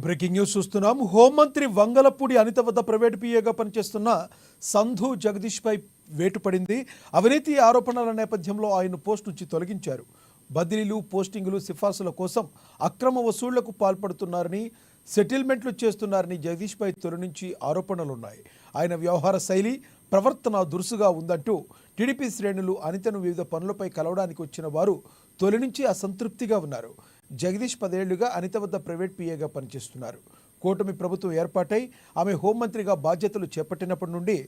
Breaking news చూస్తున్నాం. హోంమంత్రి వంగలపూడి అనిత వద్ద ప్రైవేట్ పిఏగా పనిచేస్తున్న సంధు జగదీష్ పై వేటు పడింది. అవినీతి ఆరోపణల నేపథ్యంలో ఆయన పోస్ట్ నుంచి తొలగించారు. బదిలీలు, పోస్టింగులు, సిఫార్సుల కోసం అక్రమ వసూళ్లకు పాల్పడుతున్నారని, సెటిల్మెంట్లు చేస్తున్నారని జగదీష్ పై తొలి నుంచి ఆరోపణలున్నాయి. ఆయన వ్యవహార శైలి, ప్రవర్తన దురుసుగా ఉందంటూ టీడీపీ శ్రేణులు అనితను వివిధ పనులపై కలవడానికి వచ్చిన వారు తొలి నుంచి అసంతృప్తిగా ఉన్నారు. జగదీష్ 10 ఏళ్లుగా అనిత వద్ద ప్రైవేట్ పిఏగా పనిచేస్తున్నారు. కూటమి ప్రభుత్వం ఏర్పాటై ఆమె హోంమంత్రిగా బాధ్యతలు చేపట్టినప్పటి నుండి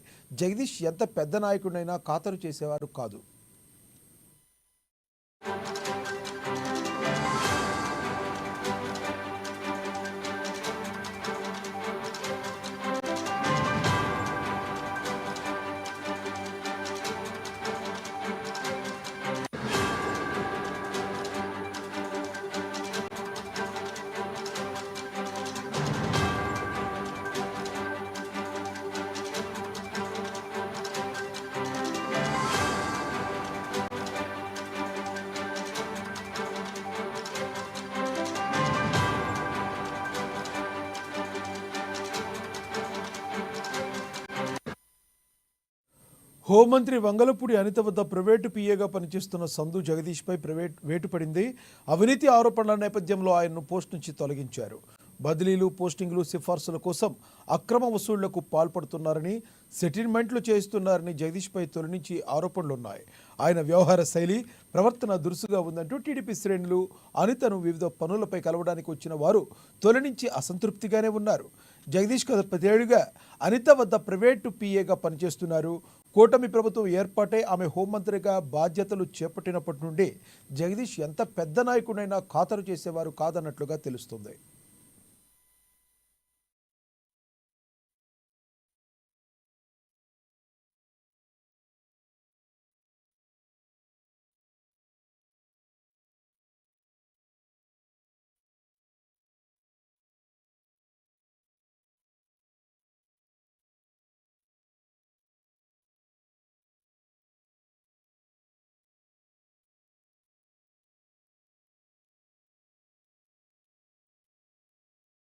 జగదీష్ ఎంత పెద్ద నాయకుడినైనా ఖాతరు చేసేవారు కాదు. హోంమంత్రి వంగలపూడి అనిత వద్ద ప్రైవేటు పిఏగా పనిచేస్తున్న సంధు జగదీష్పై వేటు పడింది. అవినీతి ఆరోపణల నేపథ్యంలో ఆయన్ను పోస్ట్ నుంచి తొలగించారు. బదిలీలు, పోస్టింగులు, సిఫార్సుల కోసం అక్రమ వసూళ్లకు పాల్పడుతున్నారని, సెటిల్మెంట్లు చేస్తున్నారని జగదీష్పై తొలి నుంచి ఆరోపణలున్నాయి. ఆయన వ్యవహార శైలి, ప్రవర్తన దురుసుగా ఉందంటూ టీడీపీ శ్రేణులు అనితను వివిధ పనులపై కలవడానికి వచ్చిన వారు తొలి నుంచి అసంతృప్తిగానే ఉన్నారు. జగదీష్ గత 10 ఏళ్లుగా అనిత వద్ద ప్రైవేటు పిఏగా పనిచేస్తున్నారు. కూటమి ప్రభుత్వం ఏర్పాటై ఆమె హోంమంత్రిగా బాధ్యతలు చేపట్టినప్పటి నుండి జగదీష్ ఎంత పెద్ద నాయకుడైనా ఖాతరు చేసేవారు కాదన్నట్లుగా తెలుస్తుంది.